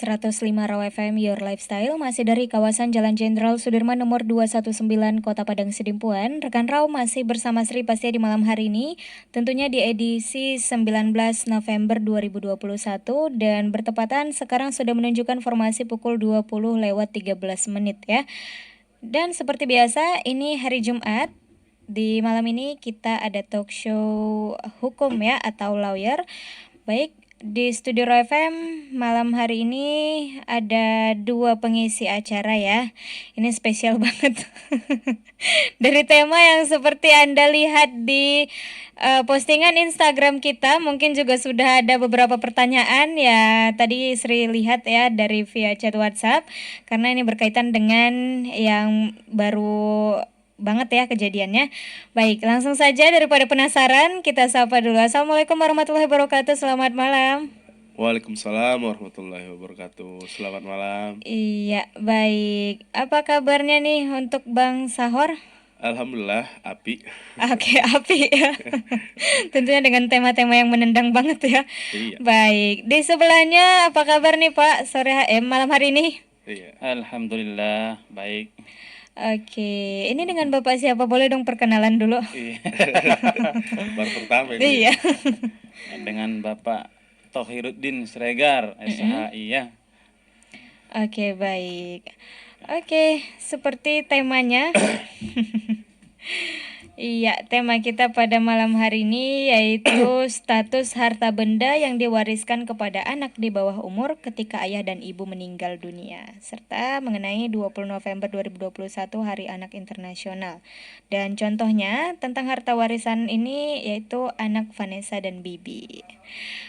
105 Raw FM Your Lifestyle masih dari kawasan Jalan Jenderal Sudirman nomor 219 Kota Padang Sidimpuan. Rekan Raw masih bersama Sri Pastia di malam hari ini, tentunya di edisi 19 November 2021 dan bertepatan sekarang sudah menunjukkan formasi pukul 20 lewat 13 menit ya. Dan seperti biasa ini hari Jumat. Di malam ini kita ada talk show hukum ya atau lawyer. Baik, di Studio Raw FM malam hari ini ada dua pengisi acara ya. Ini spesial banget. Dari tema yang seperti Anda lihat di postingan Instagram kita, mungkin juga sudah ada beberapa pertanyaan ya. Tadi Sri lihat ya dari via chat WhatsApp, karena ini berkaitan dengan yang baru banget ya kejadiannya. Baik, langsung saja daripada penasaran, kita sapa dulu. Assalamualaikum warahmatullahi wabarakatuh, selamat malam. Waalaikumsalam warahmatullahi wabarakatuh. Selamat malam. Iya, baik. Apa kabarnya nih untuk Bang Sahor? Alhamdulillah, api. Oke, api ya. Tentunya dengan tema-tema yang menendang banget ya. Iya. Baik, di sebelahnya apa kabar nih Pak malam hari ini? Iya. Alhamdulillah, baik. Oke, ini dengan Bapak siapa? Boleh dong perkenalan dulu? Baru pertama ini. Iya. Dengan Bapak Tohiruddin Sregar, SHI ya. Oke, baik. Oke, seperti temanya. Iya, tema kita pada malam hari ini yaitu status harta benda yang diwariskan kepada anak di bawah umur ketika ayah dan ibu meninggal dunia, serta mengenai 20 November 2021 Hari Anak Internasional. Dan contohnya tentang harta warisan ini yaitu anak Vanessa dan Bibi.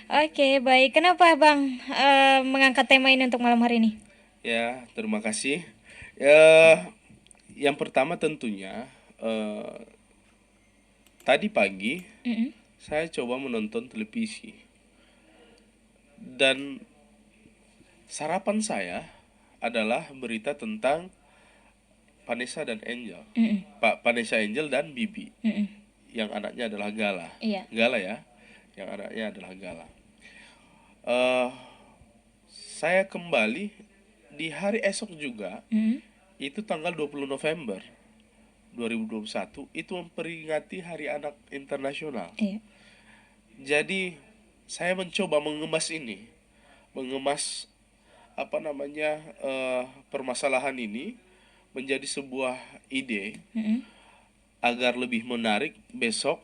Oke, baik. Kenapa Bang mengangkat tema ini untuk malam hari ini? Ya, terima kasih. Yang pertama tentunya tadi pagi saya coba menonton televisi dan sarapan saya adalah berita tentang Vanessa dan Angel, Vanessa Angel dan Bibi, yang anaknya adalah Gala. Iya. Gala ya, yang anaknya adalah Gala. Saya kembali di hari esok juga, itu tanggal 20 November 2021 itu memperingati Hari Anak Internasional. Iya. Jadi saya mencoba mengemas permasalahan ini menjadi sebuah ide agar lebih menarik besok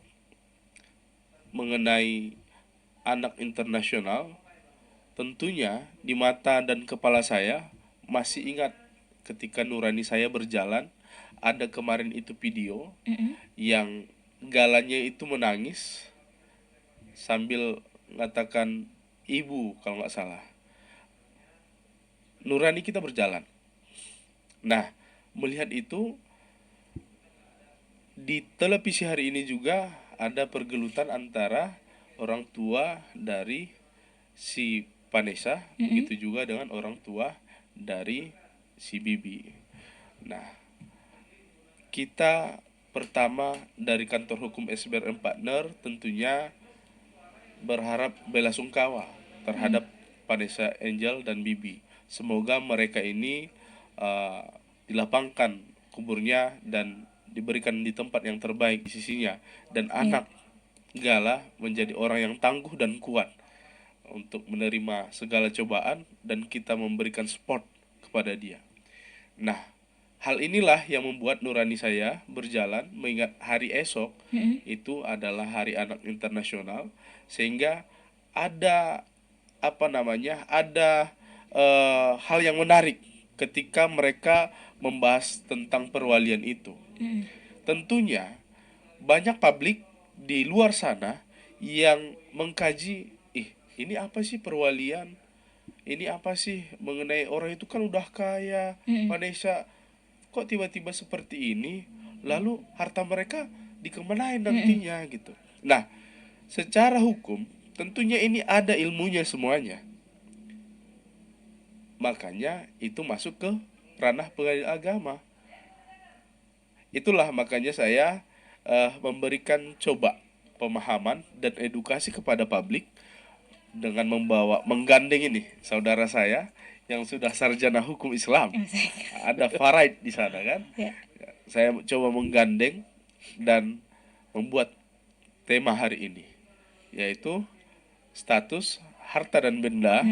mengenai anak internasional. Tentunya di mata dan kepala saya masih ingat ketika nurani saya berjalan. Ada kemarin itu video yang Galanya itu menangis sambil mengatakan ibu kalau nggak salah. Nurani kita berjalan. Nah, melihat itu di televisi hari ini juga ada pergelutan antara orang tua dari si Vanessa, begitu juga dengan orang tua dari si Bibi. Nah, kita pertama dari kantor hukum SBR Partner tentunya berharap bela sungkawa terhadap Vanessa Angel dan Bibi. Semoga mereka ini dilapangkan kuburnya dan diberikan di tempat yang terbaik di sisinya. Dan anak Gala menjadi orang yang tangguh dan kuat untuk menerima segala cobaan dan kita memberikan support kepada dia. Nah, hal inilah yang membuat nurani saya berjalan mengingat hari esok itu adalah Hari Anak Internasional, sehingga ada hal yang menarik ketika mereka membahas tentang perwalian itu. Tentunya banyak publik di luar sana yang mengkaji, ini apa sih perwalian? Ini apa sih mengenai orang itu kan udah kaya, Vanessa kok tiba-tiba seperti ini, lalu harta mereka dikemanain nantinya gitu. Nah, secara hukum tentunya ini ada ilmunya semuanya. Makanya itu masuk ke ranah pengadilan agama. Itulah makanya saya memberikan coba pemahaman dan edukasi kepada publik dengan menggandeng ini saudara saya yang sudah sarjana hukum Islam. Ada Faraid di sana kan. Ya. Saya coba menggandeng dan membuat tema hari ini, yaitu status harta dan benda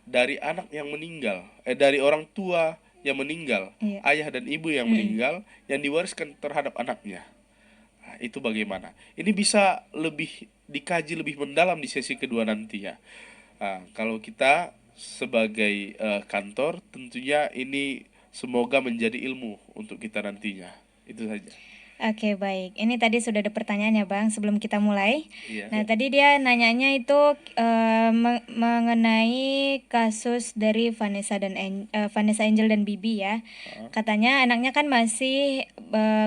dari anak yang meninggal, dari orang tua yang meninggal, Iya. ayah dan ibu yang meninggal, yang diwariskan terhadap anaknya. Nah, itu bagaimana? Ini bisa lebih dikaji lebih mendalam di sesi kedua nantinya. Nah, kalau kita sebagai kantor, tentunya ini semoga menjadi ilmu untuk kita nantinya. Itu saja. Oke, baik. Ini tadi sudah ada pertanyaannya, Bang, sebelum kita mulai. Iya. Nah, tadi dia nanyanya itu mengenai kasus dari Vanessa Angel dan Bibi ya. Katanya anaknya kan masih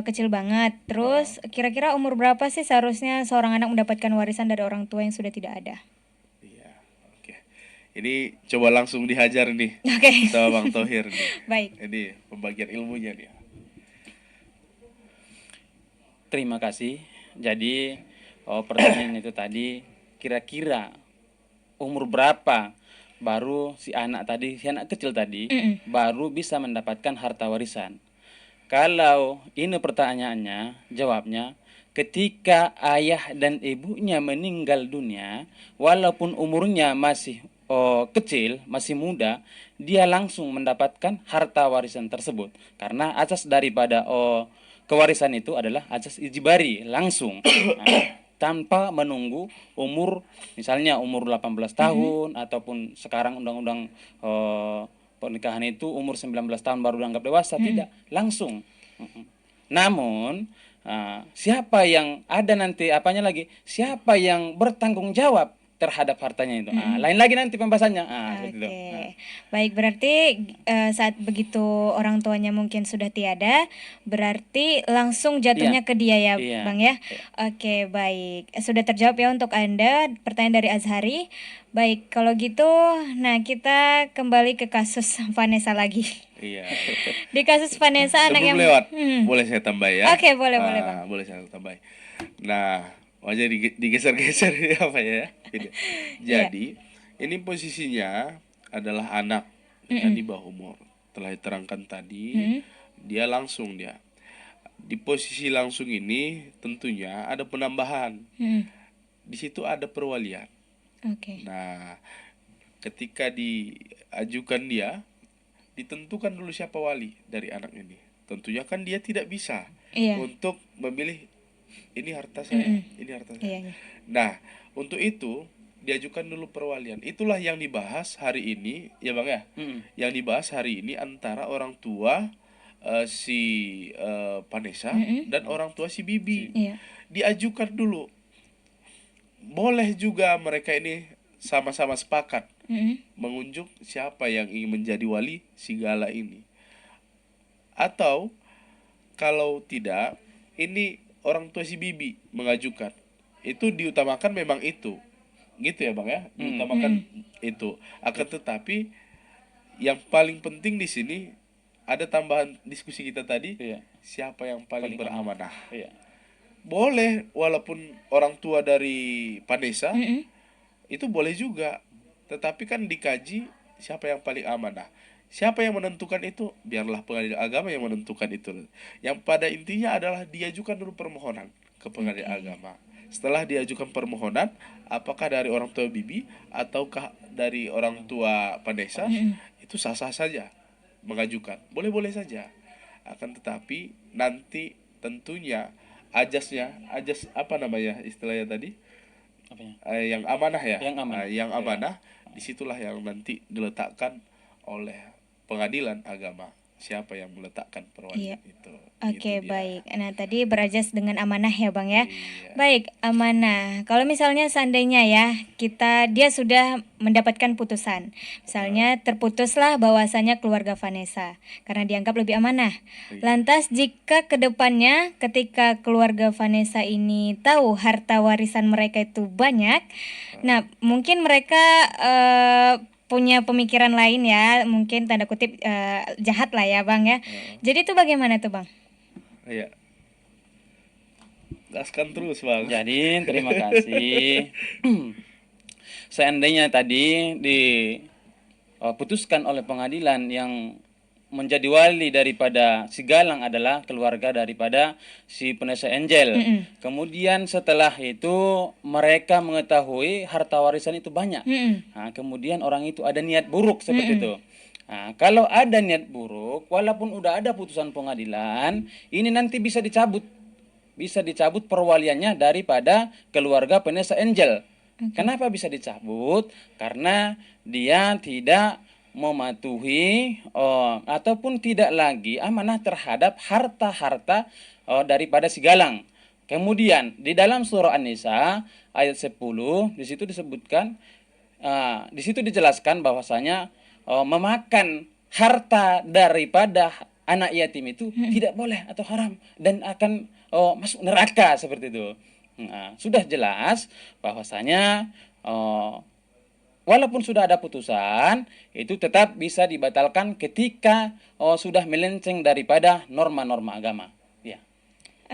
kecil banget. Terus kira-kira umur berapa sih seharusnya seorang anak mendapatkan warisan dari orang tua yang sudah tidak ada? Iya. Oke. Ini coba langsung dihajar nih Oke. sama Bang Thohir nih. Baik. Ini pembagian ilmunya nih. Terima kasih. Jadi pertanyaan itu tadi, kira-kira umur berapa baru si anak kecil tadi baru bisa mendapatkan harta warisan? Kalau ini pertanyaannya, jawabnya ketika ayah dan ibunya meninggal dunia, walaupun umurnya masih kecil, masih muda, dia langsung mendapatkan harta warisan tersebut. Karena asas daripada kewarisan itu adalah asas ijibari, langsung. Nah, tanpa menunggu umur, misalnya umur 18 tahun ataupun sekarang undang-undang pernikahan itu umur 19 tahun baru dianggap dewasa, tidak, langsung. Namun siapa yang ada nanti siapa yang bertanggung jawab terhadap hartanya itu, lain lagi nanti pembahasannya. Oke, Gitu. baik, berarti saat begitu orang tuanya mungkin sudah tiada, berarti langsung jatuhnya Iya. ke dia ya, Iya. Bang ya. Oke, baik, sudah terjawab ya untuk Anda pertanyaan dari Azhari. Baik, kalau gitu, nah kita kembali ke kasus Vanessa lagi. Iya. Di kasus Vanessa anak Sebelum yang lewat, boleh saya tambah ya? Oke, boleh, Bang. Boleh saya tambah. Nah, wajah digeser-geser apa ya? Tidak. Jadi, ini posisinya adalah anak yang di bawah umur. Telah diterangkan tadi, dia di posisi langsung ini tentunya ada penambahan. Di situ ada perwalian. Oke. Nah, ketika diajukan dia, ditentukan dulu siapa wali dari anak ini. Tentunya kan dia tidak bisa Iya. untuk memilih ini harta saya, ini harta saya. Iya. Nah, untuk itu diajukan dulu perwalian. Itulah yang dibahas hari ini, ya Bang ya. Yang dibahas hari ini antara orang tua si Vanessa dan orang tua si Bibi. Iya. Diajukan dulu. Boleh juga mereka ini sama-sama sepakat mengunjuk siapa yang ingin menjadi wali si Gala ini. Atau kalau tidak, ini orang tua si Bibi mengajukan. Itu diutamakan memang itu. Gitu ya Bang ya, diutamakan itu. Akan tetapi yang paling penting di sini ada tambahan diskusi kita tadi, Iya. siapa yang paling beramanah. Iya. Boleh walaupun orang tua dari Vanessa itu boleh juga, tetapi kan dikaji siapa yang paling amanah. Siapa yang menentukan itu? Biarlah pengadilan agama yang menentukan itu. Yang pada intinya adalah diajukan dulu permohonan ke pengadilan agama. Setelah diajukan permohonan, apakah dari orang tua Bibi ataukah dari orang tua Vanessa, itu sah-sah saja mengajukan. Boleh-boleh saja. Akan tetapi nanti tentunya ajas apa namanya istilahnya tadi? Apanya? Yang amanah ya. Yang amanah. Yang amanah, disitulah yang nanti diletakkan oleh pengadilan agama siapa yang meletakkan perwalian itu. Oke, Gitu dia. baik. Nah, tadi berajas dengan amanah ya, Bang ya. Iya. Baik, amanah. Kalau misalnya seandainya ya, dia sudah mendapatkan putusan. Misalnya terputuslah bahwasanya keluarga Vanessa karena dianggap lebih amanah. Lantas jika kedepannya ketika keluarga Vanessa ini tahu harta warisan mereka itu banyak, nah mungkin mereka punya pemikiran lain ya, mungkin tanda kutip jahat lah ya Bang ya. Jadi itu bagaimana tuh Bang? Iya. Gaskan terus Bang. Jadi terima kasih. seandainya tadi diputuskan oleh pengadilan yang menjadi wali daripada si Galang adalah keluarga daripada si Vanessa Angel. Kemudian setelah itu mereka mengetahui harta warisan itu banyak. Nah, kemudian orang itu ada niat buruk seperti itu. Nah, kalau ada niat buruk, walaupun udah ada putusan pengadilan, ini nanti bisa dicabut. Bisa dicabut perwaliannya daripada keluarga Vanessa Angel. Kenapa bisa dicabut? Karena dia tidak mematuhi ataupun tidak lagi amanah terhadap harta-harta daripada si Galang. Kemudian di dalam surah An-Nisa ayat 10 di situ disebutkan, di situ dijelaskan bahwasanya memakan harta daripada anak yatim itu tidak boleh atau haram dan akan masuk neraka seperti itu. Nah, sudah jelas bahwasanya walaupun sudah ada putusan, itu tetap bisa dibatalkan ketika sudah melenceng daripada norma-norma agama. Ya.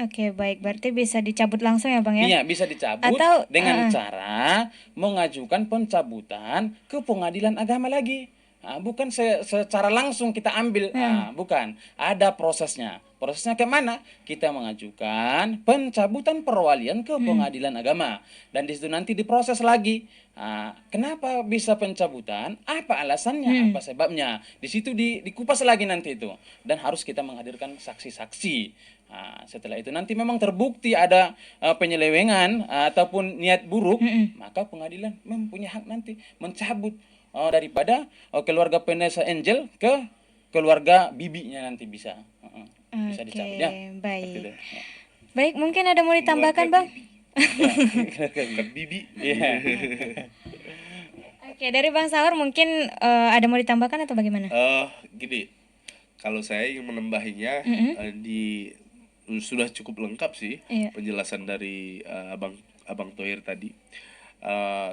Oke, baik. Berarti bisa dicabut langsung ya, Bang ya? Iya, bisa dicabut Atau dengan cara mengajukan pencabutan ke pengadilan agama lagi. Nah, bukan secara langsung kita ambil, bukan. Ada prosesnya. Prosesnya ke mana? Kita mengajukan pencabutan perwalian ke pengadilan agama, dan di situ nanti diproses lagi. Nah, kenapa bisa pencabutan? Apa alasannya? Apa sebabnya? Di situ dikupas lagi nanti itu, dan harus kita menghadirkan saksi-saksi. Nah, setelah itu nanti memang terbukti ada penyelewengan ataupun niat buruk, maka pengadilan mempunyai hak nanti mencabut daripada keluarga Vanessa Angel ke keluarga bibinya nanti bisa dicabut ya. Baik. Seperti itu. Ya. Baik, mungkin ada mau ditambahkan, Bang? Bukan bibi. Iya. Oke, dari Bang Saur mungkin ada mau ditambahkan atau bagaimana? Gini, kalau saya ingin menambahinya, sudah cukup lengkap sih penjelasan dari Abang Thohir tadi.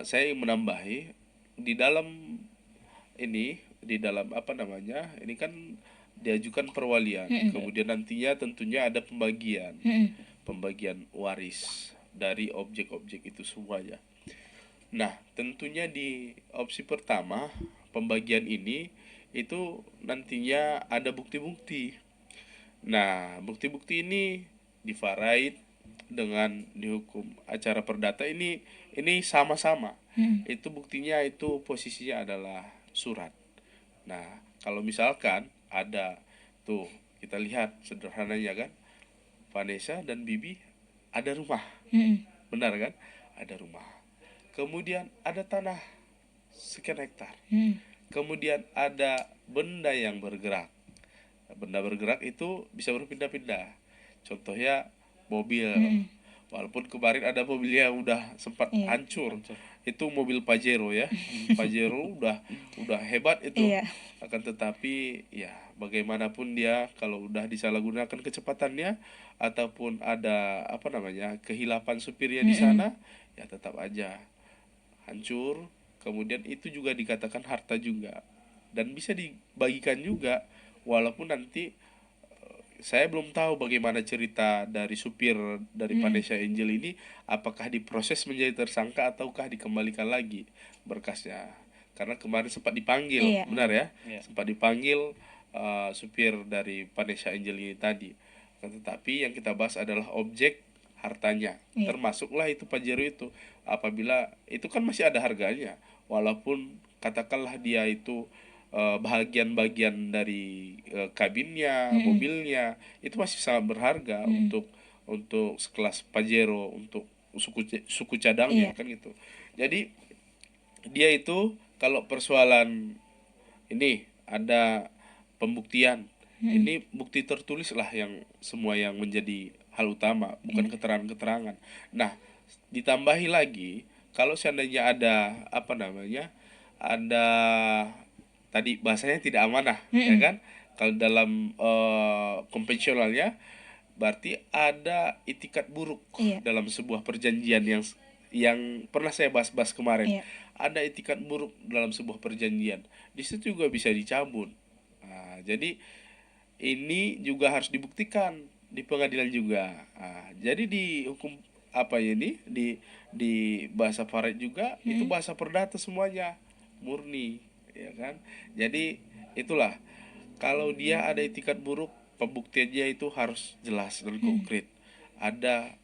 Saya ingin menambahi di dalam apa namanya, ini kan diajukan perwalian, kemudian nantinya tentunya ada pembagian waris dari objek-objek itu semuanya. Nah, tentunya di opsi pertama pembagian ini itu nantinya ada bukti-bukti. Nah, bukti-bukti ini divaraid dengan dihukum acara perdata ini sama-sama. Itu buktinya itu posisinya adalah surat. Nah, kalau misalkan ada tuh, kita lihat sederhananya kan, Vanessa dan Bibi ada rumah. Benar kan? Ada rumah. Kemudian ada tanah sekian hektar. Kemudian ada benda yang bergerak. Benda bergerak itu bisa berpindah-pindah. Contohnya mobil. Walaupun kemarin ada mobil yang udah sempat hancur. Itu mobil Pajero ya. Pajero udah hebat itu. Akan tetapi ya bagaimanapun dia kalau udah disalahgunakan kecepatannya ataupun ada apa namanya kehilapan supirnya di sana, ya tetap aja hancur. Kemudian itu juga dikatakan harta juga dan bisa dibagikan juga, walaupun nanti saya belum tahu bagaimana cerita dari supir dari Vanessa Angel ini, apakah diproses menjadi tersangka ataukah dikembalikan lagi berkasnya, karena kemarin sempat dipanggil. Benar ya? Sempat dipanggil supir dari Vanessa Angel ini tadi. Tetapi yang kita bahas adalah objek hartanya, termasuklah itu Pajero itu. Apabila itu kan masih ada harganya, walaupun katakanlah dia itu bagian-bagian dari kabinnya, mobilnya itu masih sangat berharga untuk sekelas Pajero, untuk suku cadangnya kan gitu. Jadi dia itu kalau persoalan ini ada pembuktian, ini bukti tertulis lah yang semua yang menjadi hal utama, bukan keterangan-keterangan. Nah, ditambahi lagi kalau seandainya ada apa namanya, ada tadi bahasanya tidak amanah, ya kan? Kalau dalam konvensionalnya berarti ada itikat buruk dalam sebuah perjanjian yang pernah saya bahas kemarin. Ada itikat buruk dalam sebuah perjanjian. Di situ juga bisa dicabut. Nah, jadi ini juga harus dibuktikan di pengadilan juga. Nah, jadi di hukum apa ya ini di bahasa Farid juga itu bahasa perdata semuanya murni, ya kan? Jadi itulah, kalau dia ada itikat buruk, pembuktiannya itu harus jelas dan konkret. Ada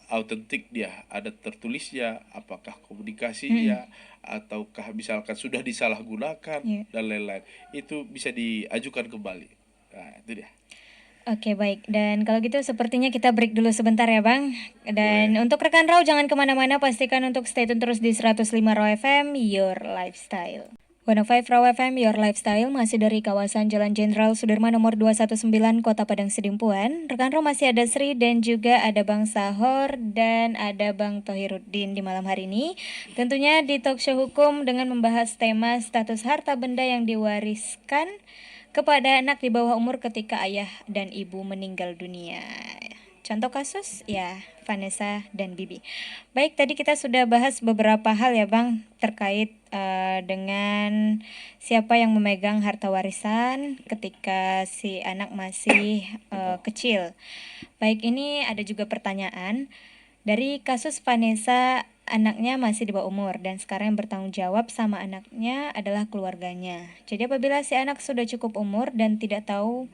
autentik dia, ada tertulisnya, apakah komunikasinya ataukah misalkan sudah disalahgunakan dan lain-lain. Itu bisa diajukan kembali. Nah, itu dia. Oke, baik. Dan kalau gitu sepertinya kita break dulu sebentar ya, Bang. Dan untuk rekan Raw jangan kemana-mana, pastikan untuk stay tune terus di 105 Raw FM, Your Lifestyle. 105 Raw FM, Your Lifestyle, masih dari kawasan Jalan Jenderal Sudirman nomor 219, Kota Padang Sidimpuan. Rekan Raw masih ada Sri dan juga ada Bang Sahor dan ada Bang Tohiruddin di malam hari ini. Tentunya di talk show hukum dengan membahas tema status harta benda yang diwariskan kepada anak di bawah umur ketika ayah dan ibu meninggal dunia. Contoh kasus ya Vanessa dan Bibi. Baik, tadi kita sudah bahas beberapa hal ya Bang terkait dengan siapa yang memegang harta warisan ketika si anak masih kecil. Baik, ini ada juga pertanyaan dari kasus Vanessa, anaknya masih di bawah umur dan sekarang yang bertanggung jawab sama anaknya adalah keluarganya. Jadi apabila si anak sudah cukup umur dan tidak tahu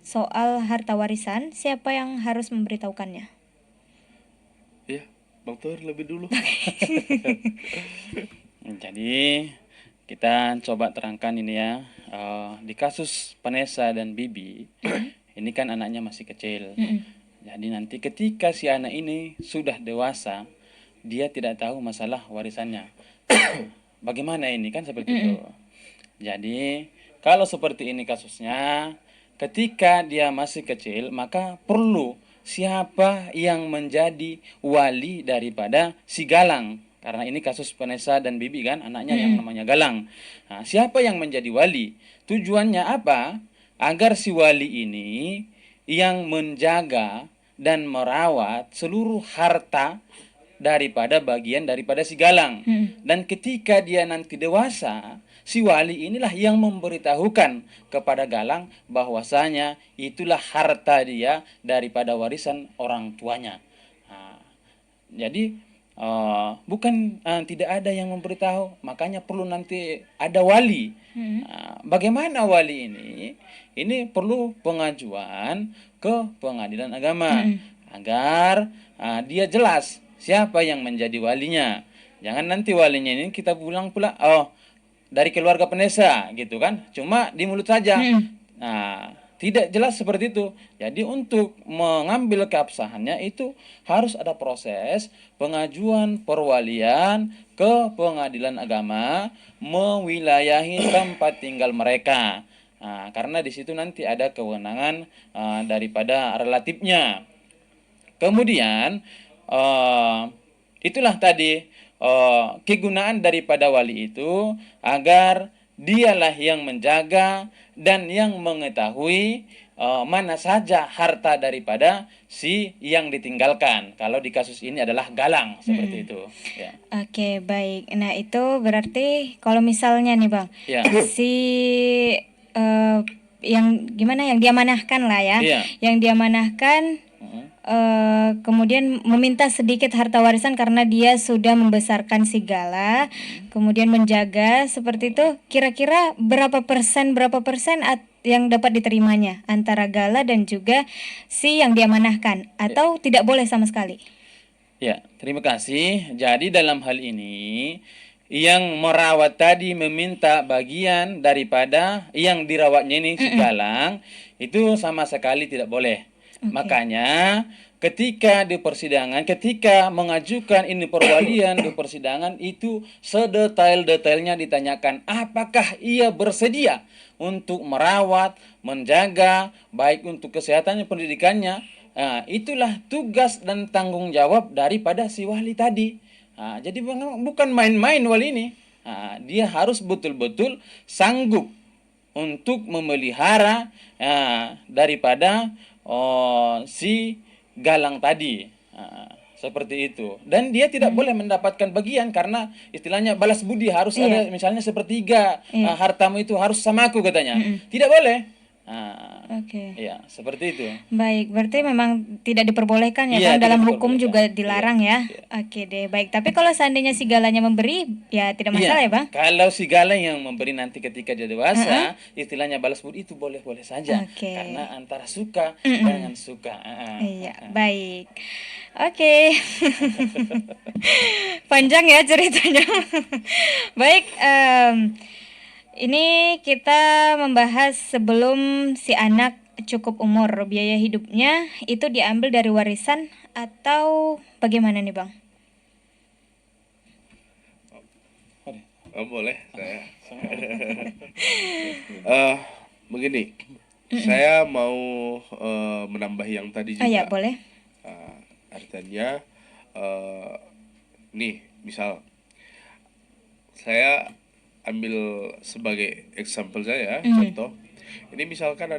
soal harta warisan, siapa yang harus memberitahukannya? Ya, Bang Tohir lebih dulu. Jadi kita coba terangkan ini ya, di kasus Vanessa dan Bibi, ini kan anaknya masih kecil. Jadi nanti ketika si anak ini sudah dewasa, dia tidak tahu masalah warisannya. Bagaimana ini kan seperti itu. Jadi kalau seperti ini kasusnya, ketika dia masih kecil, maka perlu siapa yang menjadi wali daripada si Galang. Karena ini kasus Vanessa dan Bibi kan, anaknya yang namanya Galang. Nah, siapa yang menjadi wali? Tujuannya apa? Agar si wali ini yang menjaga dan merawat seluruh harta daripada bagian daripada si Galang. Dan ketika dia nanti dewasa, si wali inilah yang memberitahukan kepada Galang bahwasanya itulah harta dia daripada warisan orang tuanya. Nah, jadi bukan tidak ada yang memberitahu, makanya perlu nanti ada wali. Bagaimana wali ini? Ini perlu pengajuan ke pengadilan agama agar dia jelas siapa yang menjadi walinya. Jangan nanti walinya ini kita pulang pula, oh dari keluarga Vanessa gitu kan, cuma di mulut saja. Nah, tidak jelas seperti itu. Jadi untuk mengambil keabsahannya itu harus ada proses pengajuan perwalian ke pengadilan agama mewilayahi tempat tinggal mereka. Nah, karena di situ nanti ada kewenangan daripada relatifnya. Kemudian itulah tadi kegunaan daripada wali itu agar dialah yang menjaga dan yang mengetahui mana saja harta daripada si yang ditinggalkan. Kalau di kasus ini adalah Galang seperti itu. Ya. Oke, baik. Nah itu berarti kalau misalnya nih Bang, Ya. si yang gimana yang diamanahkan lah ya, yang diamanahkan kemudian meminta sedikit harta warisan karena dia sudah membesarkan si Gala, kemudian menjaga seperti itu, kira-kira berapa persen yang dapat diterimanya antara Gala dan juga si yang diamanahkan atau tidak boleh sama sekali? Ya, terima kasih. Jadi dalam hal ini yang merawat tadi meminta bagian daripada yang dirawatnya ini si Galang itu sama sekali tidak boleh. Makanya ketika di persidangan, ketika mengajukan ini perwalian di persidangan itu sedetail-detailnya ditanyakan apakah ia bersedia untuk merawat, menjaga baik untuk kesehatannya, pendidikannya. Nah, itulah tugas dan tanggung jawab daripada si wali tadi. Nah, jadi bukan main-main wali ini. Nah, dia harus betul-betul sanggup untuk memelihara daripada si Galang tadi. Seperti itu. Dan dia tidak boleh mendapatkan bagian karena istilahnya balas budi harus ada misalnya sepertiga hartamu itu harus sama aku katanya. Tidak boleh. Oke. Ya, seperti itu. Baik, berarti memang tidak diperbolehkan ya Iya, Bang, tidak dalam hukum diperbolehkan. juga Iya, dilarang ya. iya. Oke deh, baik. Tapi kalau seandainya si galanya memberi, ya tidak masalah ya Bang? Kalau si gala yang memberi nanti ketika dia Heeh. dewasa, istilahnya balas budi itu boleh-boleh saja. Oke. Karena antara suka Mm-mm. dengan suka. Iya, baik. Oke. Panjang ya ceritanya. Baik, ini kita membahas sebelum si anak cukup umur, biaya hidupnya itu diambil dari warisan atau bagaimana nih Bang? Oh, boleh saya. Begini, saya mau menambah yang tadi Ah ya, juga. boleh. Artinya, nih, misal saya ambil sebagai example saya, contoh. Ini misalkan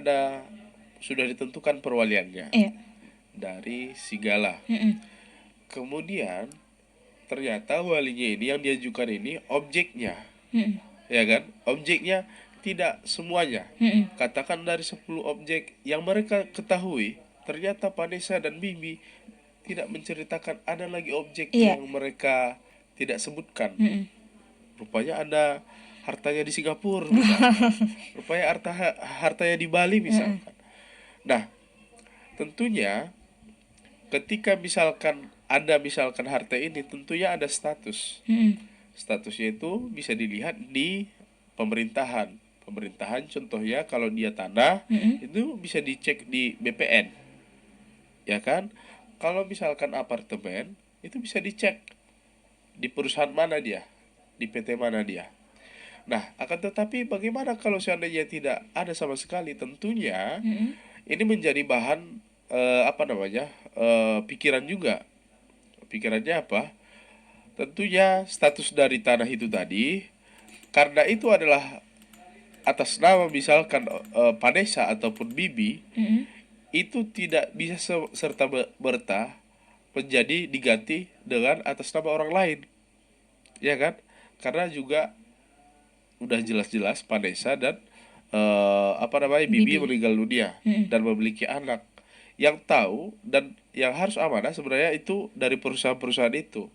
sudah ditentukan perwaliannya Iya. dari si Gala. Kemudian ternyata walinya ini yang diajukan ini objeknya, ya kan? Objeknya tidak semuanya. Katakan dari 10 objek yang mereka ketahui, ternyata Vanessa dan Bibi tidak menceritakan ada lagi objek Iya. yang mereka tidak sebutkan. Rupanya ada hartanya di Singapura, misalkan. Rupanya hartanya di Bali, misalkan. Nah, tentunya ketika misalkan harta ini, tentunya ada status. Statusnya itu bisa dilihat di pemerintahan. Pemerintahan contohnya kalau dia tanah, itu bisa dicek di BPN. Ya kan? Kalau misalkan apartemen, itu bisa dicek di perusahaan mana dia, di PT mana dia. Nah, akan tetapi bagaimana kalau seandainya tidak ada sama sekali? Tentunya ini menjadi bahan pikiran juga. Pikirannya apa? Tentunya status dari tanah itu tadi, karena itu adalah atas nama misalkan Vanessa ataupun Bibi, itu tidak bisa serta merta menjadi diganti dengan atas nama orang lain, ya kan? Karena juga udah jelas-jelas Vanessa dan Bibi meninggal dunia dan memiliki anak. Yang tahu dan yang harus amanah sebenarnya itu dari perusahaan-perusahaan itu.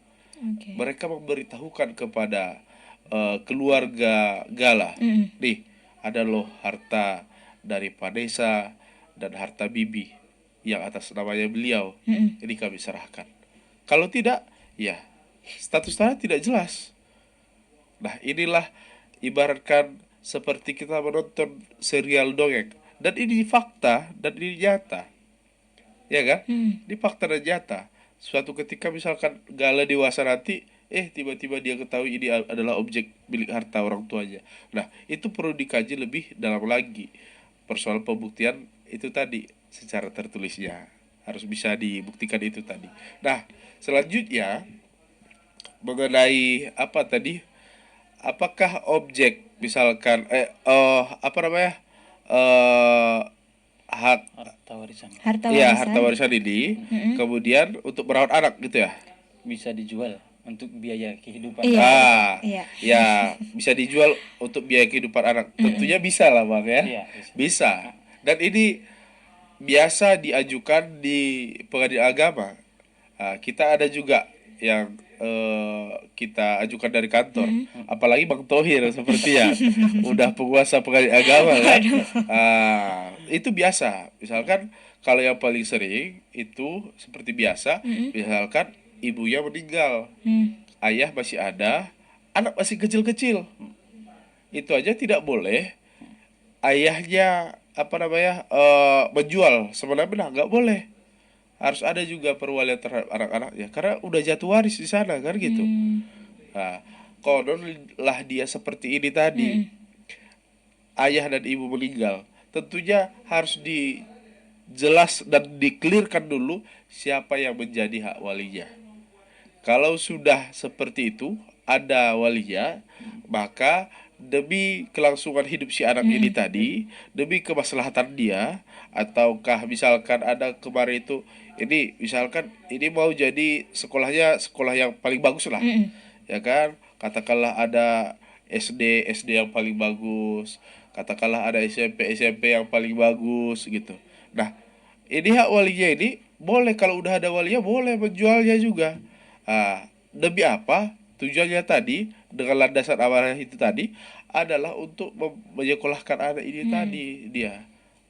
Mereka memberitahukan kepada keluarga Gala, nih ada loh harta dari Vanessa dan harta Bibi yang atas namanya beliau, ini kami serahkan. Kalau tidak, ya status tanah tidak jelas. Nah, inilah ibaratkan seperti kita menonton serial dongeng, dan ini fakta dan ini nyata, ya kan? Ini fakta dan nyata. Suatu ketika misalkan Gala dewasa nanti, tiba-tiba dia ketahui ini adalah objek milik harta orang tuanya. Nah, itu perlu dikaji lebih dalam lagi. Persoalan pembuktian itu tadi secara tertulisnya harus bisa dibuktikan itu tadi. Nah, selanjutnya mengenai apa tadi? Apakah objek misalkan hak Harta warisan Harta ya warisan. harta warisan ini kemudian untuk merawat anak gitu ya. bisa dijual untuk biaya kehidupan. Iya. Iya. Ya bisa dijual untuk biaya kehidupan anak. Tentunya bisa lah Bang ya. Iya, Bisa. Dan ini biasa diajukan di pengadilan agama. Kita ada juga yang kita ajukan dari kantor. Apalagi Bang Tohir seperti ya udah penguasa pengadilan agama kan. Itu biasa. Misalkan kalau yang paling sering itu seperti biasa, misalkan ibunya meninggal, ayah masih ada, anak masih kecil-kecil, itu aja tidak boleh ayahnya menjual semena-mena, nggak boleh. Harus ada juga perwalian terhadap anak-anaknya karena udah jatuh waris di sana kan gitu. Nah, kononlah dia seperti ini tadi, ayah dan ibu meninggal, tentunya harus dijelas dan dikelirkan dulu siapa yang menjadi hak walinya. Kalau sudah seperti itu, ada walinya, maka demi kelangsungan hidup si anak ini tadi, demi kemaslahatan dia, ataukah misalkan ada kemarin itu, ini misalkan ini mau jadi sekolah yang paling bagus lah, ya kan? Katakanlah ada SD yang paling bagus, Katakanlah ada SMP yang paling bagus gitu. Nah, ini hak walinya ini boleh, kalau udah ada walinya boleh menjualnya juga. Demi apa? Tujuannya tadi dengan landasan amanah itu tadi adalah untuk menyekolahkan anak ini tadi dia.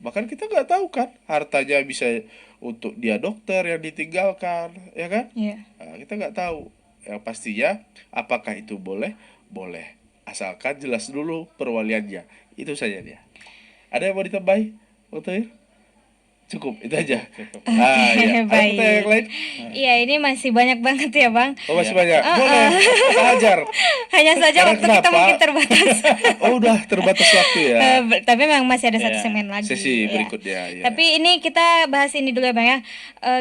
Bahkan kita nggak tahu kan hartanya bisa untuk dia dokter yang ditinggalkan, ya kan? Iya. Kita nggak tahu. Yang pastinya apakah itu boleh? Boleh. Asalkan jelas dulu perwaliannya. Itu saja dia. Ada yang mau ditambahi, Bang Thohir? Cukup, itu aja. Cukup. Iya. Ada Baik. pertanyaan yang lain? Iya, ini masih banyak banget ya, Bang. Oh, masih Iya. banyak. Boleh. Ajar. Hanya saja Karena waktu kita kenapa? mungkin terbatas. Oh, udah terbatas waktu ya. Tapi memang masih ada satu Iya. segmen lagi. Sesi ya. berikutnya ya. Tapi ini kita bahas ini dulu ya, Bang ya.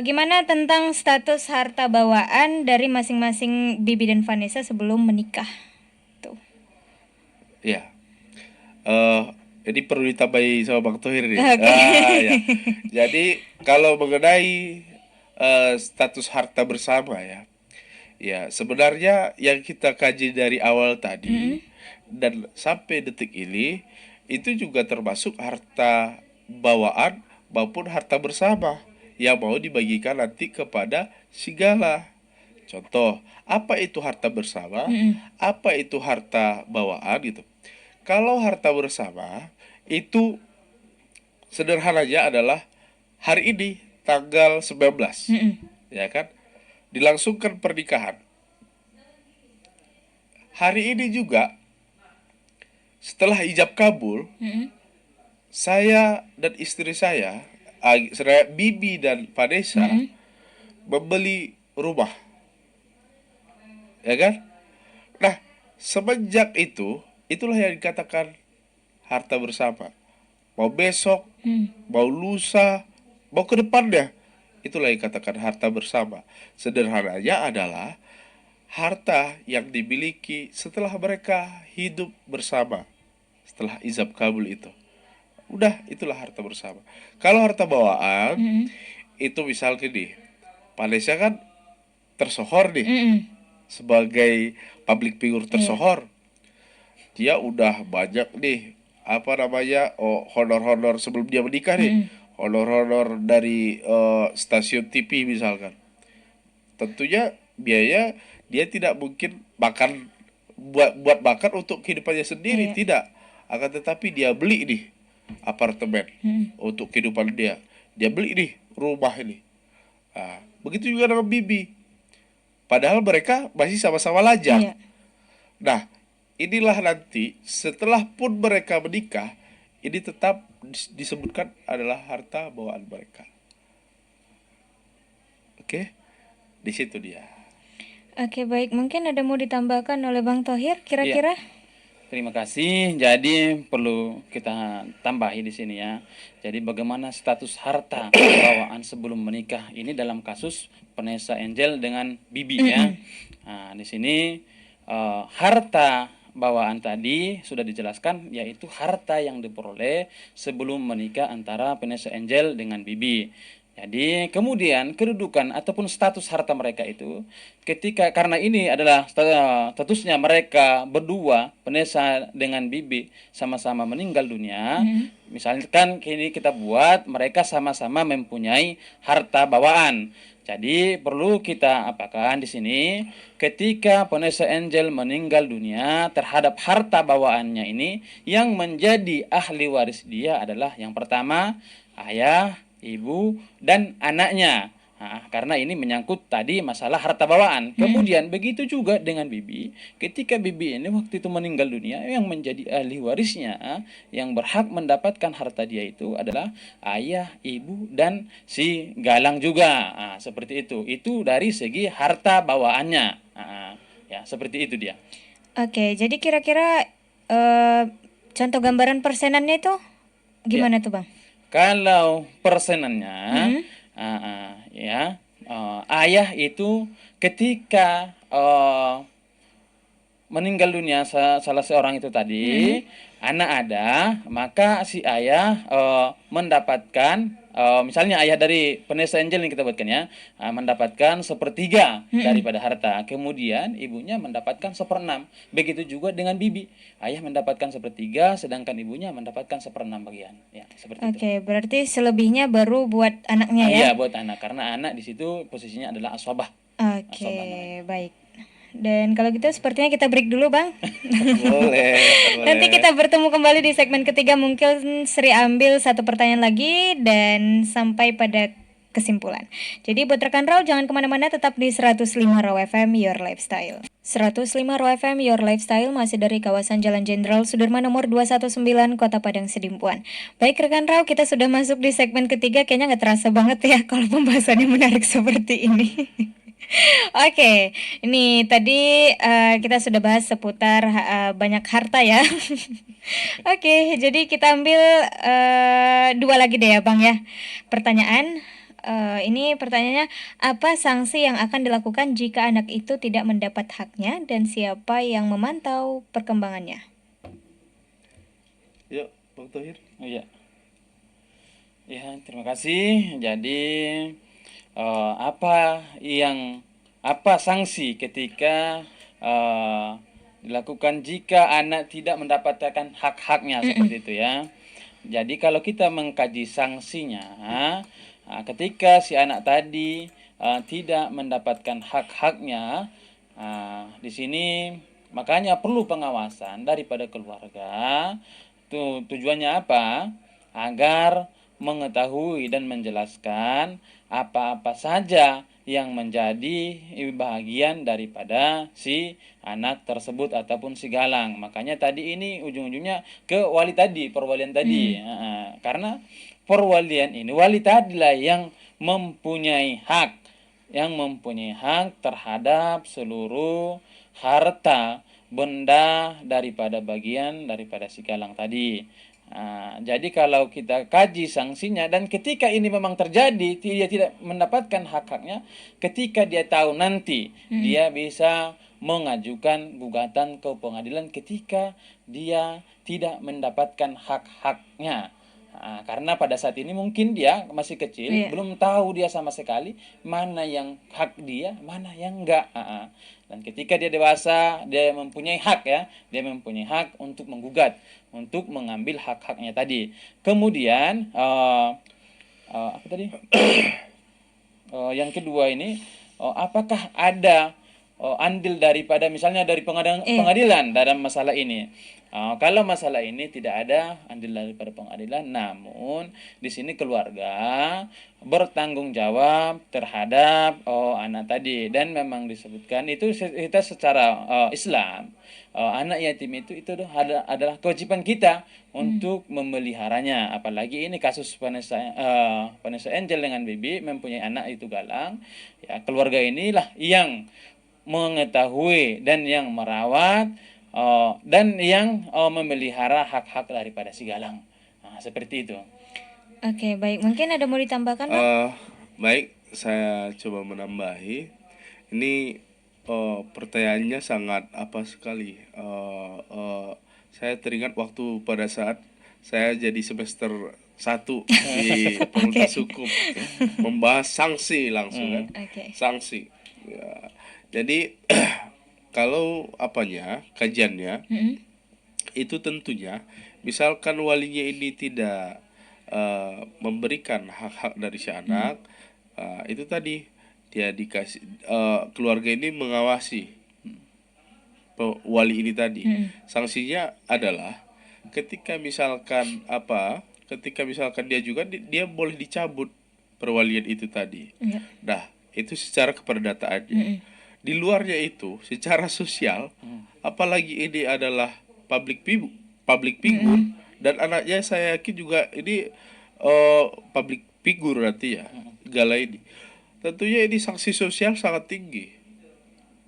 Gimana tentang status harta bawaan dari masing-masing Bibi dan Vanessa sebelum menikah? Tuh. Ya. Ini perlu ditambahi sama Bang Thohir nih. Oke. Ya. Jadi kalau mengenai status harta bersama ya. Ya, sebenarnya yang kita kaji dari awal tadi dan sampai detik ini itu juga termasuk harta bawaan maupun harta bersama yang mau dibagikan nanti kepada Sigala. Contoh, apa itu harta bersama? Apa itu harta bawaan gitu. Kalau harta bersama itu sederhananya adalah hari ini tanggal 19, ya kan? Dilangsungkan pernikahan. Hari ini juga setelah ijab kabul, saya dan istri saya Bibi dan Vanessa membeli rumah, ya kan? Nah, semenjak itu, itulah yang dikatakan harta bersama. Mau besok, mau lusa, mau ke depannya, itulah yang dikatakan harta bersama. Sederhananya adalah harta yang dimiliki setelah mereka hidup bersama, setelah ijab kabul itu. Udah, itulah harta bersama. Kalau harta bawaan, itu misalnya nih, Vanessa kan tersohor nih, sebagai public figure tersohor. Dia udah banyak nih, honor-honor sebelum dia menikah nih. Honor-honor dari stasiun TV misalkan. Tentunya biaya dia tidak mungkin buat makan untuk kehidupannya sendiri, tidak. Akan tetapi dia beli nih apartemen untuk kehidupan dia. Dia beli nih rumah ini. Begitu juga dengan Bibi. Padahal mereka masih sama-sama lajang. Iya. Nah, inilah nanti setelah pun mereka menikah, ini tetap disebutkan adalah harta bawaan mereka. Oke? Di situ dia. Oke, baik. Mungkin ada mau ditambahkan oleh Bang Thohir kira-kira? Terima kasih. Jadi perlu kita tambahi di sini ya. Jadi bagaimana status harta bawaan sebelum menikah ini dalam kasus Vanessa Angel dengan Bibi ya. Nah, di sini harta bawaan tadi sudah dijelaskan, yaitu harta yang diperoleh sebelum menikah antara Vanessa Angel dengan Bibi. Jadi kemudian kedudukan ataupun status harta mereka itu karena ini adalah statusnya mereka berdua, Vanessa dengan Bibi sama-sama meninggal dunia. Misalkan kini kita buat mereka sama-sama mempunyai harta bawaan. Jadi perlu kita apakan di sini, ketika Vanessa Angel meninggal dunia terhadap harta bawaannya ini, yang menjadi ahli waris dia adalah yang pertama ayah, ibu, dan anaknya. Karena ini menyangkut tadi masalah harta bawaan. Kemudian begitu juga dengan Bibi. Ketika Bibi ini waktu itu meninggal dunia, yang menjadi ahli warisnya, yang berhak mendapatkan harta dia itu adalah ayah, ibu, dan si Galang juga. Seperti itu. Itu dari segi harta bawaannya. Ya, seperti itu dia. Oke, jadi kira-kira contoh gambaran persenannya itu gimana tuh, Bang? Kalau persenannya, ayah itu ketika meninggal dunia salah seorang itu tadi, anak ada, maka si ayah mendapatkan misalnya ayah dari Vanessa Angel yang kita buatkan ya, mendapatkan sepertiga daripada harta, kemudian ibunya mendapatkan seperenam. Begitu juga dengan Bibi, ayah mendapatkan sepertiga, sedangkan ibunya mendapatkan seperenam bagian. Ya, seperti itu. Oke, berarti selebihnya baru buat anaknya ya? Iya, buat anak, karena anak di situ posisinya adalah aswabah. Oke, Aswabah namanya. baik. Dan kalau gitu sepertinya kita break dulu, Bang. Boleh, Nanti boleh. kita bertemu kembali di segmen ketiga. Mungkin Sri ambil satu pertanyaan lagi dan sampai pada kesimpulan. Jadi buat rekan Raw jangan kemana-mana, tetap di 105 Raw FM Your Lifestyle. 105 Raw FM Your Lifestyle masih dari kawasan Jalan Jenderal Sudirman nomor 219 Kota Padang Sidimpuan. Baik rekan Raw, kita sudah masuk di segmen ketiga. Kayaknya nggak terasa banget ya kalau pembahasannya menarik seperti ini. Oke, ini tadi kita sudah bahas seputar banyak harta ya. Oke, jadi kita ambil dua lagi deh ya Bang ya. Pertanyaan, ini pertanyaannya, apa sanksi yang akan dilakukan jika anak itu tidak mendapat haknya dan siapa yang memantau perkembangannya? Yuk, Bang Thohir. Iya. Ya, terima kasih. Jadi apa sanksi ketika dilakukan jika anak tidak mendapatkan hak-haknya seperti itu ya. Jadi kalau kita mengkaji sanksinya, ketika si anak tadi tidak mendapatkan hak-haknya, di sini makanya perlu pengawasan daripada keluarga. Tujuannya apa? Agar mengetahui dan menjelaskan apa-apa saja yang menjadi bagian daripada si anak tersebut ataupun si galang. Makanya tadi ini ujung-ujungnya ke wali tadi, perwalian tadi. Karena perwalian ini, wali tadilah yang mempunyai hak terhadap seluruh harta benda daripada bagian daripada si galang tadi. Jadi kalau kita kaji sanksinya, dan ketika ini memang terjadi dia tidak mendapatkan hak-haknya, ketika dia tahu nanti dia bisa mengajukan gugatan ke pengadilan ketika dia tidak mendapatkan hak-haknya. Karena pada saat ini mungkin dia masih kecil, belum tahu dia sama sekali mana yang hak dia, mana yang enggak. Dan ketika dia dewasa, dia mempunyai hak ya, dia mempunyai hak untuk menggugat, untuk mengambil hak-haknya tadi. Kemudian apa tadi? Yang kedua ini, apakah ada andil daripada misalnya dari pengadilan dalam masalah ini? Kalau masalah ini tidak ada andil daripada pengadilan, namun di sini keluarga bertanggung jawab terhadap anak tadi, dan memang disebutkan itu kita secara Islam, anak yatim itu adalah kewajiban kita untuk memeliharanya. Apalagi ini kasus Vanessa Angel dengan Bibi mempunyai anak itu galang, ya keluarga inilah yang mengetahui dan yang merawat dan yang memelihara hak-hak daripada si galang. Seperti itu. Oke, baik. Mungkin ada mau ditambahkan, Bang? Baik, saya coba menambahi. Ini pertanyaannya sangat apa sekali. Saya teringat waktu pada saat saya jadi semester 1 di Fakultas Hukum, membahas sanksi langsung kan. Sanksi. Ya. Jadi kalau kajiannya itu tentunya misalkan walinya ini tidak memberikan hak-hak dari si anak, itu tadi dia dikasih keluarga ini mengawasi wali ini tadi. Sanksinya adalah ketika misalkan dia juga dia boleh dicabut perwalian itu tadi. Nah, itu secara keperdataannya. Di luarnya itu secara sosial, apalagi ini adalah public figure, dan anaknya saya yakin juga ini public figure nanti ya, Gala ini. Tentunya ini sanksi sosial sangat tinggi.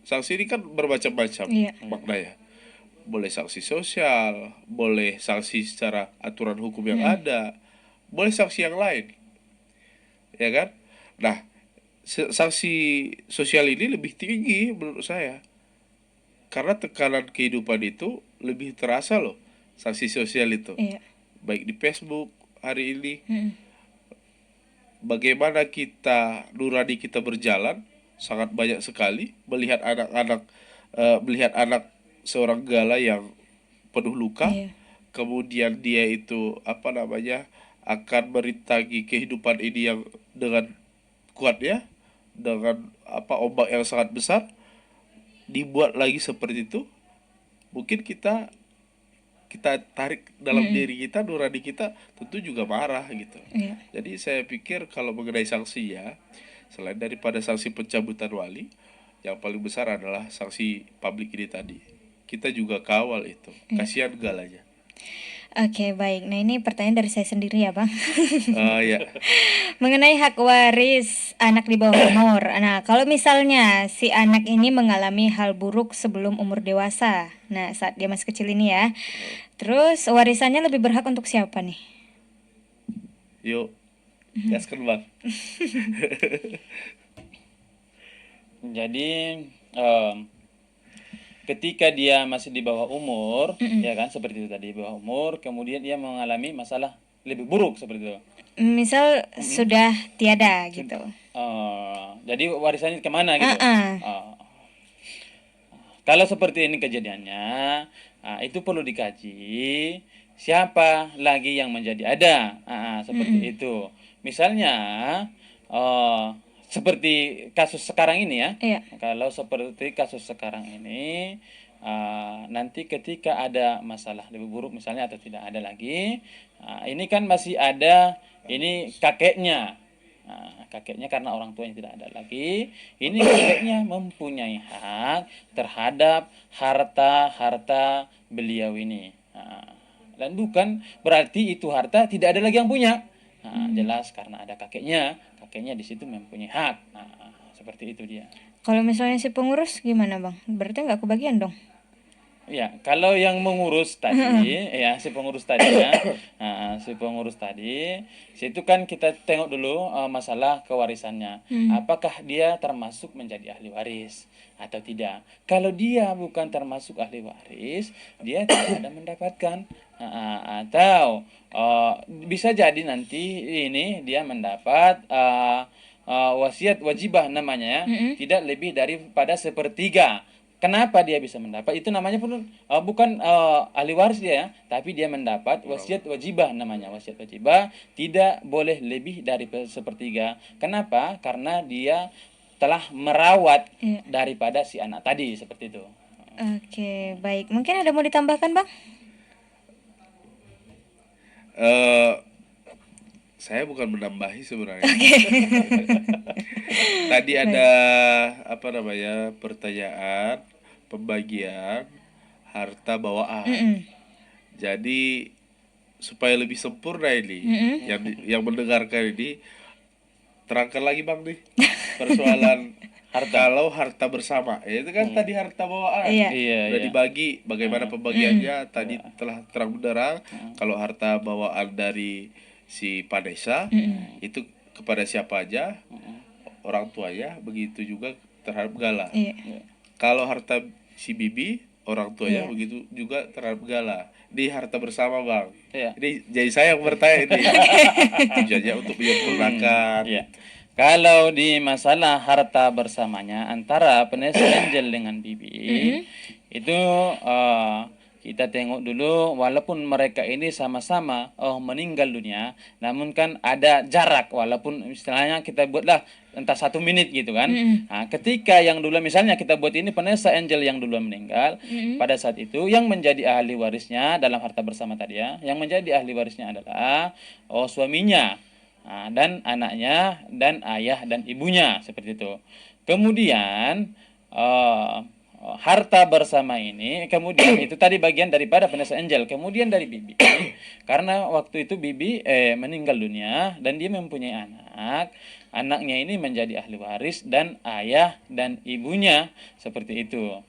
Sanksi ini kan bermacam-macam maknanya. Boleh sanksi sosial, boleh sanksi secara aturan hukum yang ada, boleh sanksi yang lain. Ya kan? Nah, sanksi sosial ini lebih tinggi menurut saya, karena tekanan kehidupan itu lebih terasa loh, sanksi sosial itu. Baik di Facebook hari ini, bagaimana nurani kita berjalan sangat banyak sekali melihat anak seorang gala yang penuh luka, Iya. kemudian dia itu akan merintangi kehidupan ini yang dengan kuatnya, dengan ombak yang sangat besar, dibuat lagi seperti itu. Mungkin kita tarik dalam diri kita, nurani kita tentu juga marah gitu. Iya. Jadi saya pikir kalau mengenai sanksi ya, selain daripada sanksi pencabutan wali, yang paling besar adalah sanksi publik ini tadi. Kita juga kawal itu, kasihan galanya. Oke, baik. Nah, ini pertanyaan dari saya sendiri ya, Bang. Ya, Mengenai hak waris anak di bawah umur. Nah, kalau misalnya si anak ini mengalami hal buruk sebelum umur dewasa. Nah, saat dia masih kecil ini ya. Terus warisannya lebih berhak untuk siapa nih? yuk, gaskan bang. Jadi ketika dia masih di bawah umur, ya kan, seperti itu tadi, di bawah umur, kemudian dia mengalami masalah lebih buruk seperti itu. Misal sudah tiada gitu. Jadi warisannya kemana gitu? Kalau seperti ini kejadiannya, itu perlu dikaji siapa lagi yang menjadi ada, seperti itu. Misalnya seperti kasus sekarang ini ya. Iya. Kalau seperti kasus sekarang ini, nanti ketika ada masalah lebih buruk misalnya atau tidak ada lagi, ini kan masih ada ini kakeknya. Kakeknya karena orang tuanya tidak ada lagi, ini kakeknya mempunyai hak terhadap harta beliau ini. Dan bukan berarti itu harta tidak ada lagi yang punya. Jelas karena ada kakeknya di situ mempunyai hak. Seperti itu dia. Kalau misalnya si pengurus gimana, Bang? Berarti nggak kebagian dong? Ya, kalau yang mengurus tadi, ya si pengurus tadi ya, si pengurus tadi, situ kan kita tengok dulu masalah kewarisannya. Apakah dia termasuk menjadi ahli waris atau tidak? Kalau dia bukan termasuk ahli waris, dia tidak ada mendapatkan. Atau bisa jadi nanti ini dia mendapat wasiat wajibah namanya ya, tidak lebih daripada sepertiga. Kenapa dia bisa mendapat? Itu namanya pun bukan ahli waris dia ya, tapi dia mendapat wasiat wajibah namanya. Wasiat wajibah tidak boleh lebih dari sepertiga. Kenapa? Karena dia telah merawat daripada si anak tadi, seperti itu. Oke, baik. Mungkin ada mau ditambahkan, Bang? Saya bukan menambahi sebenarnya. Tadi ada pertanyaan pembagian harta bawaan. Jadi supaya lebih sempurna ini, yang mendengarkan ini, terangkan lagi bang nih persoalan kalau harta bersama, itu kan tadi harta bawaan. Iya. Udah dibagi, bagaimana pembagiannya tadi telah terang benderang. Kalau harta bawaan dari si Padesa itu kepada siapa aja, orang tuanya, begitu juga terhadap Gala. Kalau harta si Bibi, orang tuanya begitu juga terhadap Gala. Di harta bersama bang. Ini jadi saya yang bertanya ini. Tujuannya untuk menyempurnakan. Kalau di masalah harta bersamanya antara Vanessa Angel dengan Bibi, itu kita tengok dulu, walaupun mereka ini sama-sama meninggal dunia, namun kan ada jarak, walaupun istilahnya kita buatlah entah 1 menit gitu kan. Ketika yang dulu misalnya kita buat ini Vanessa Angel yang dulu meninggal, pada saat itu yang menjadi ahli warisnya dalam harta bersama tadi ya, yang menjadi ahli warisnya adalah suaminya, dan anaknya, dan ayah dan ibunya, seperti itu. Kemudian harta bersama ini kemudian itu tadi bagian daripada Vanessa Angel, kemudian dari Bibi. Karena waktu itu Bibi meninggal dunia dan dia mempunyai anaknya ini menjadi ahli waris dan ayah dan ibunya, seperti itu.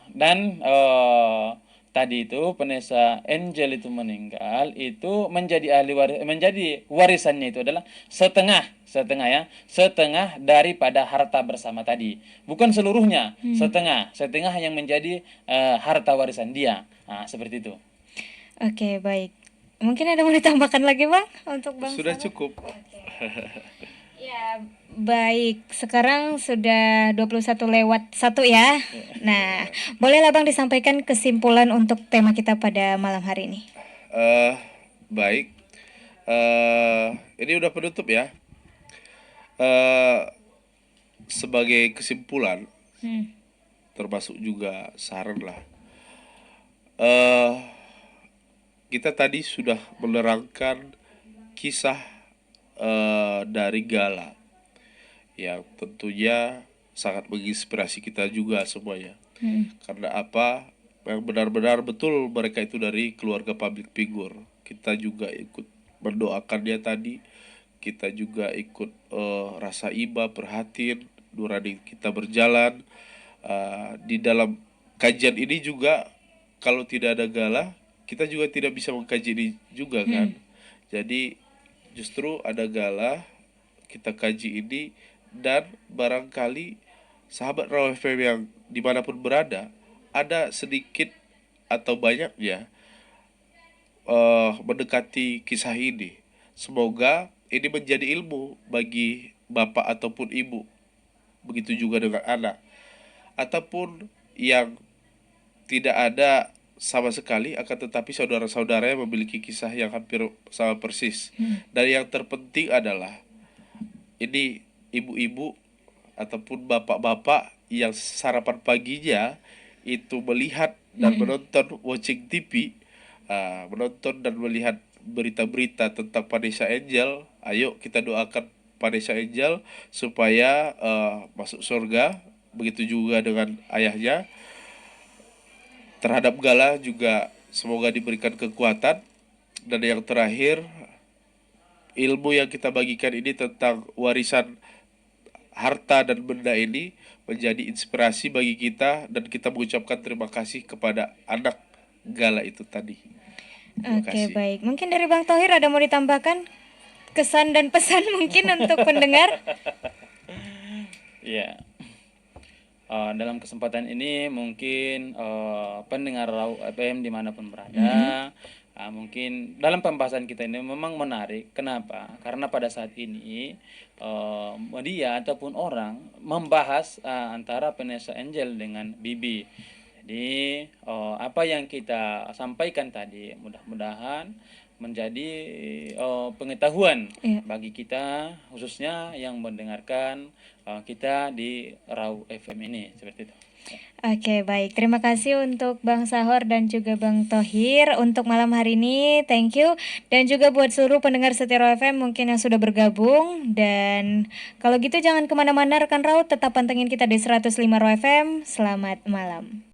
Dan tadi itu Vanessa Angel itu meninggal, itu menjadi ahli waris, menjadi warisannya itu adalah setengah daripada harta bersama tadi, bukan seluruhnya, setengah yang menjadi harta warisan dia, seperti itu. Oke, baik. Mungkin ada mau ditambahkan lagi Bang untuk Bang Sudah Sahur? cukup. Ya, baik. Sekarang sudah 21:01 ya. Nah, bolehlah Bang disampaikan kesimpulan untuk tema kita pada malam hari ini. Eh, Baik. Ini udah penutup ya. Sebagai kesimpulan, termasuk juga saran lah. Kita tadi sudah menerangkan kisah dari Gala yang tentunya sangat menginspirasi kita juga semuanya. Karena apa? Yang benar-benar betul mereka itu dari keluarga public figure. Kita juga ikut mendoakan dia tadi. Kita juga ikut rasa iba, perhatiin nurani kita berjalan. Di dalam kajian ini juga kalau tidak ada Gala, kita juga tidak bisa mengkaji ini juga kan. Jadi justru ada Gala, kita kaji ini, dan barangkali sahabat Raw FM yang dimanapun berada, ada sedikit atau banyaknya mendekati kisah ini. Semoga ini menjadi ilmu bagi bapak ataupun ibu, begitu juga dengan anak, ataupun yang tidak ada sama sekali, akan tetapi saudara-saudara yang memiliki kisah yang hampir sama persis. Dan yang terpenting adalah ini ibu-ibu ataupun bapak-bapak yang sarapan paginya itu melihat dan menonton watching TV, menonton dan melihat berita-berita tentang Vanessa Angel. Ayo kita doakan Vanessa Angel supaya masuk surga, begitu juga dengan ayahnya. Terhadap Gala juga semoga diberikan kekuatan. Dan yang terakhir, ilmu yang kita bagikan ini tentang warisan harta dan benda ini menjadi inspirasi bagi kita, dan kita mengucapkan terima kasih kepada anak Gala itu tadi. Terima Oke, kasih. baik. Mungkin dari Bang Thohir ada mau ditambahkan kesan dan pesan mungkin untuk pendengar? Ya. Dalam kesempatan ini mungkin pendengar Raw FM dimanapun berada, mungkin dalam pembahasan kita ini memang menarik. Kenapa? Karena pada saat ini media ataupun orang membahas antara Vanessa Angel dengan Bibi. Jadi apa yang kita sampaikan tadi mudah-mudahan menjadi pengetahuan bagi kita, khususnya yang mendengarkan kita di Raw FM ini, seperti itu. Oke, baik. Terima kasih untuk Bang Sahor dan juga Bang Thohir untuk malam hari ini. Thank you. Dan juga buat seluruh pendengar setia Raw FM mungkin yang sudah bergabung. Dan kalau gitu jangan kemana-mana rekan Raw, tetap pantengin kita di 105 Raw FM. Selamat malam.